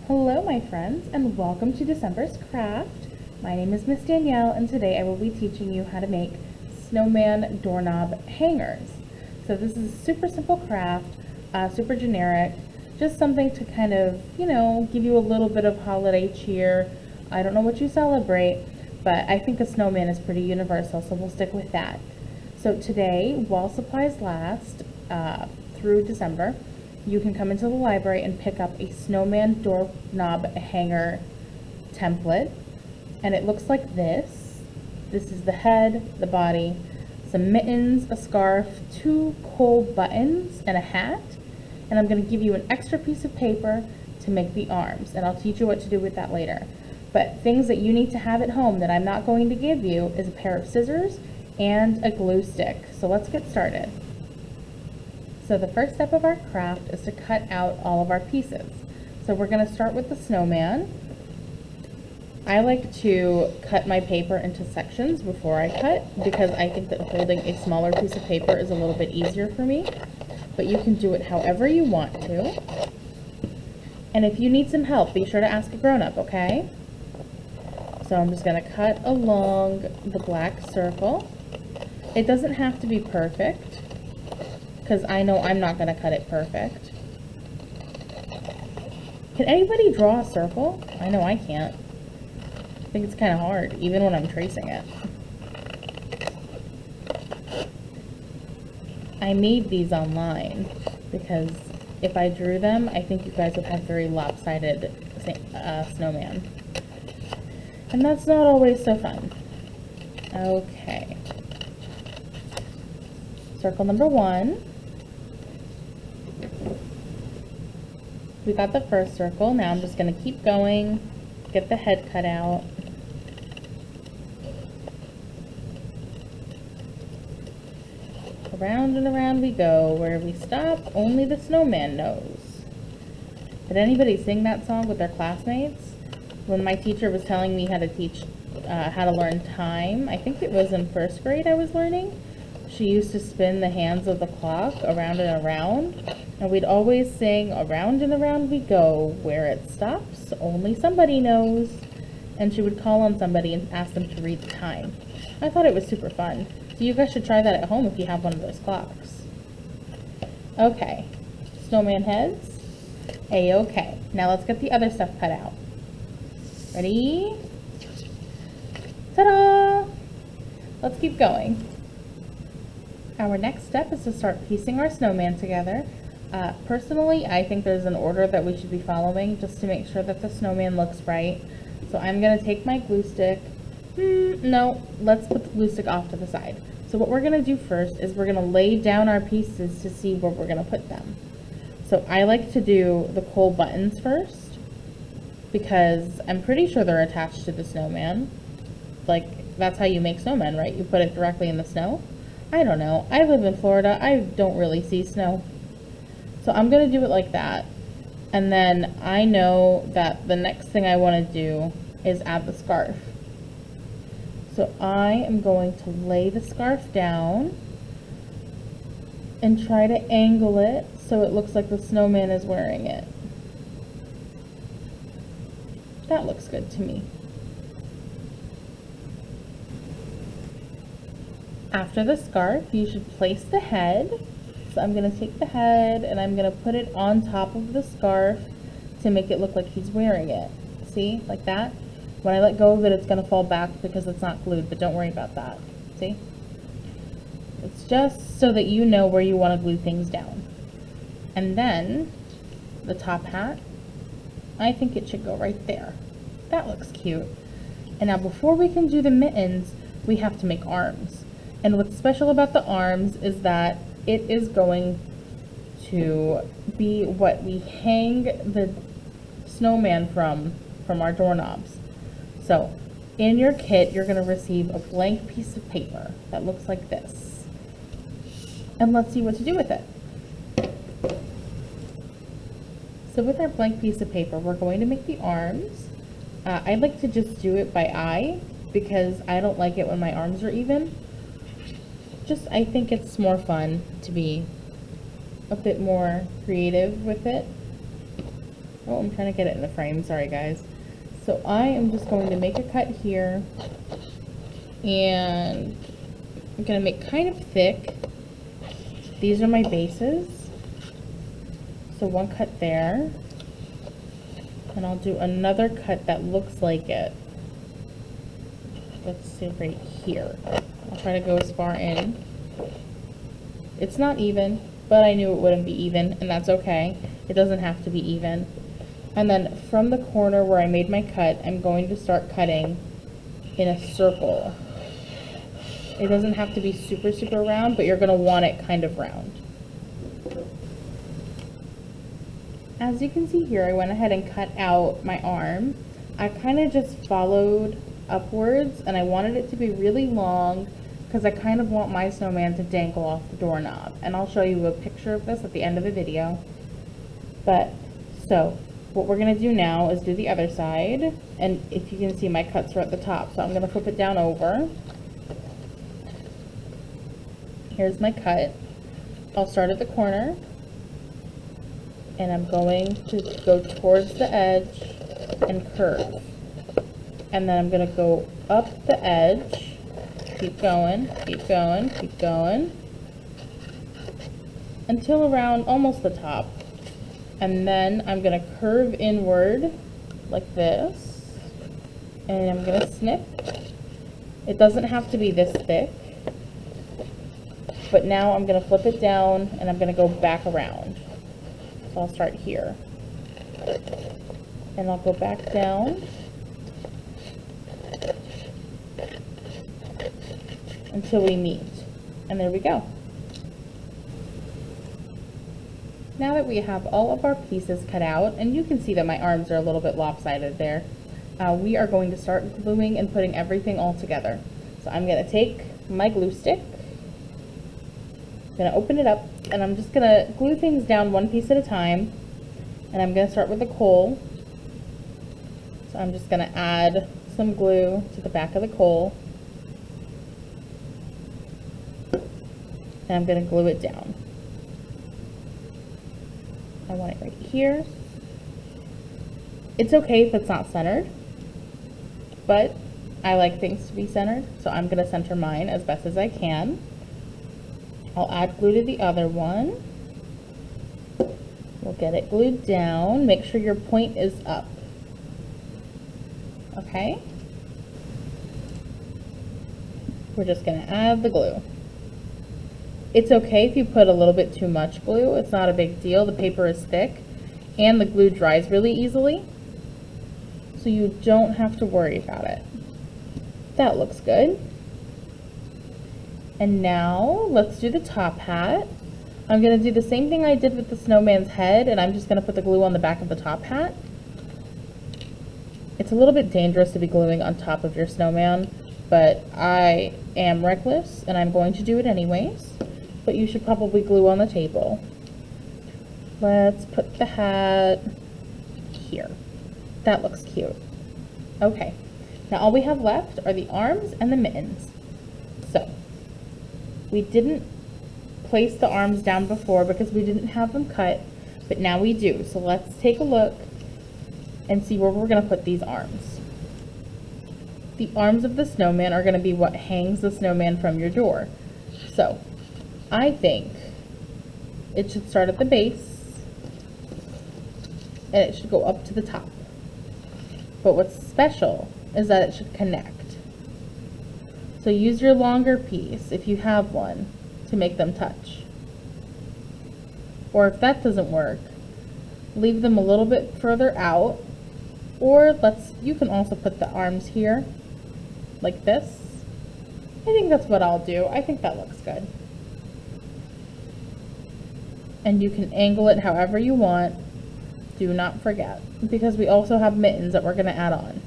Hello my friends and welcome to December's craft. My name is Miss Danielle and today I will be teaching you how to make snowman doorknob hangers. So this is a super simple craft, super generic, just something to kind of, give you a little bit of holiday cheer. I don't know what you celebrate, but I think a snowman is pretty universal, so we'll stick with that. So today, while supplies last, through December, you can come into the library and pick up a snowman doorknob hanger template. And it looks like this. This is the head, the body, some mittens, a scarf, 2 coal buttons, and a hat. And I'm going to give you an extra piece of paper to make the arms. And I'll teach you what to do with that later. But things that you need to have at home that I'm not going to give you is a pair of scissors and a glue stick. So let's get started. So the first step of our craft is to cut out all of our pieces. So we're going to start with the snowman. I like to cut my paper into sections before I cut because I think that holding a smaller piece of paper is a little bit easier for me. But you can do it however you want to. And if you need some help, be sure to ask a grown-up, okay? So I'm just going to cut along the black circle. It doesn't have to be perfect, because I know I'm not going to cut it perfect. Can anybody draw a circle? I know I can't. I think it's kind of hard, even when I'm tracing it. I made these online, because if I drew them, I think you guys would have very lopsided snowman. And that's not always so fun. Okay. Circle number 1. We got the first circle. Now I'm just going to keep going, get the head cut out. Around and around we go. Where we stop, only the snowman knows. Did anybody sing that song with their classmates? When my teacher was telling me how to teach, how to learn time, I think it was in first grade I was learning. She used to spin the hands of the clock around and around, and we'd always sing, around and around we go, where it stops, only somebody knows. And she would call on somebody and ask them to read the time. I thought it was super fun. So you guys should try that at home if you have one of those clocks. Okay, snowman heads, A-okay. Now let's get the other stuff cut out. Ready? Ta-da! Let's keep going. Our next step is to start piecing our snowman together. Personally, I think there's an order that we should be following just to make sure that the snowman looks right. So I'm going to take my glue stick. No, let's put the glue stick off to the side. So what we're going to do first is we're going to lay down our pieces to see where we're going to put them. So I like to do the coal buttons first because I'm pretty sure they're attached to the snowman. Like, that's how you make snowmen, right? You put it directly in the snow. I don't know. I live in Florida. I don't really see snow. So I'm going to do it like that. And then I know that the next thing I want to do is add the scarf. So I am going to lay the scarf down and try to angle it so it looks like the snowman is wearing it. That looks good to me. After the scarf, you should place the head. So I'm going to take the head and I'm going to put it on top of the scarf to make it look like he's wearing it. See, like that? When I let go of it, it's going to fall back because it's not glued, but don't worry about that. See? It's just so that you know where you want to glue things down. And then the top hat, I think it should go right there. That looks cute. And now before we can do the mittens, we have to make arms. And what's special about the arms is that it is going to be what we hang the snowman from our doorknobs. So in your kit, you're going to receive a blank piece of paper that looks like this. And let's see what to do with it. So with our blank piece of paper, we're going to make the arms. I like to just do it by eye because I don't like it when my arms are even. I think it's more fun to be a bit more creative with it. Oh, I'm trying to get it in the frame, sorry guys. So I am just going to make a cut here, and I'm gonna make kind of thick. These are my bases. So one cut there, and I'll do another cut that looks like it. Let's see right here. I'll try to go as far in. It's not even, but I knew it wouldn't be even, and that's okay. It doesn't have to be even. And then from the corner where I made my cut, I'm going to start cutting in a circle. It doesn't have to be super, super round, but you're gonna want it kind of round. As you can see here, I went ahead and cut out my arm. I kind of just followed upwards, and I wanted it to be really long because I kind of want my snowman to dangle off the doorknob. And I'll show you a picture of this at the end of the video. But, so, what we're gonna do now is do the other side. And if you can see, my cuts are at the top, so I'm gonna flip it down over. Here's my cut. I'll start at the corner, and I'm going to go towards the edge and curve. And then I'm gonna go up the edge, keep going, keep going, keep going, until around almost the top. And then I'm gonna curve inward like this, and I'm gonna snip. It doesn't have to be this thick, but now I'm gonna flip it down and I'm gonna go back around. So I'll start here, and I'll go back down until we meet, and there we go. Now that we have all of our pieces cut out, and you can see that my arms are a little bit lopsided there, we are going to start gluing and putting everything all together. So I'm gonna take my glue stick, I'm gonna open it up, and I'm just gonna glue things down one piece at a time. And I'm gonna start with the coal. So I'm just gonna add some glue to the back of the coal, and I'm gonna glue it down. I want it right here. It's okay if it's not centered, but I like things to be centered, so I'm gonna center mine as best as I can. I'll add glue to the other one. We'll get it glued down. Make sure your point is up. Okay? We're just gonna add the glue. It's okay if you put a little bit too much glue. It's not a big deal. The paper is thick and the glue dries really easily, so you don't have to worry about it. That looks good. And now let's do the top hat. I'm gonna do the same thing I did with the snowman's head, and I'm just gonna put the glue on the back of the top hat. It's a little bit dangerous to be gluing on top of your snowman, but I am reckless and I'm going to do it anyways. But you should probably glue on the table. Let's put the hat here. That looks cute. Okay, now all we have left are the arms and the mittens. So, we didn't place the arms down before because we didn't have them cut, but now we do. So let's take a look and see where we're gonna put these arms. The arms of the snowman are gonna be what hangs the snowman from your door. So, I think it should start at the base and it should go up to the top. But what's special is that it should connect. So use your longer piece, if you have one, to make them touch. Or if that doesn't work, leave them a little bit further out, or you can also put the arms here, like this. I think that's what I'll do. I think that looks good. And you can angle it however you want. Do not forget, because we also have mittens that we're gonna add on.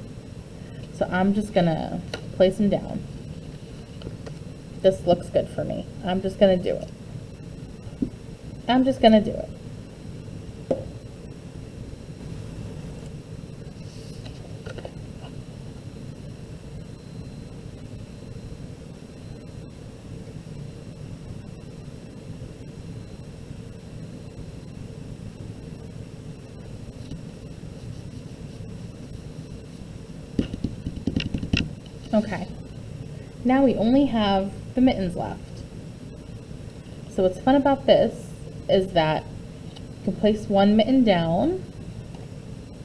So I'm just gonna place them down. This looks good for me. I'm just gonna do it. I'm just gonna do it. Okay, now we only have the mittens left. So what's fun about this is that you can place one mitten down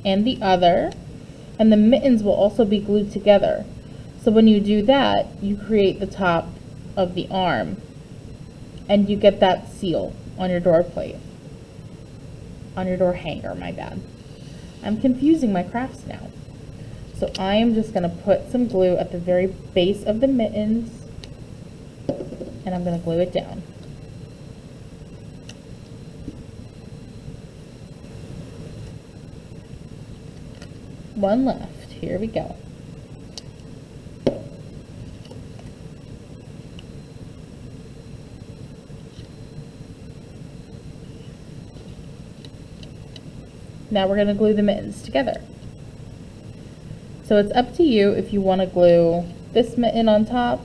and the other, and the mittens will also be glued together. So when you do that, you create the top of the arm and you get that seal on your door plate. On your door hanger, my bad. I'm confusing my crafts now. So I am just gonna put some glue at the very base of the mittens and I'm gonna glue it down. One left, here we go. Now we're going to glue the mittens together. So it's up to you if you want to glue this mitten on top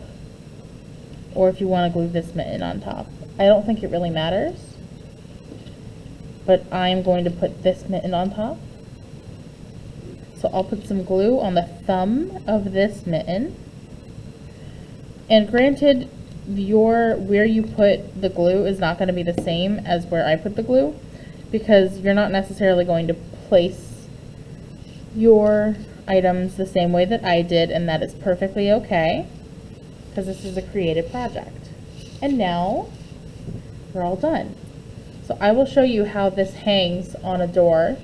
or if you want to glue this mitten on top. I don't think it really matters, but I'm going to put this mitten on top. So I'll put some glue on the thumb of this mitten. And granted, where you put the glue is not going to be the same as where I put the glue, because you're not necessarily going to place your items the same way that I did, and that is perfectly okay, because this is a creative project. And now we're all done. So I will show you how this hangs on a door,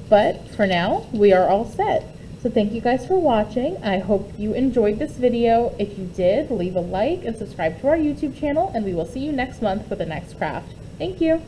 but for now we are all set. So thank you guys for watching. I hope you enjoyed this video. If you did, leave a like and subscribe to our YouTube channel, and we will see you next month for the next craft. Thank you.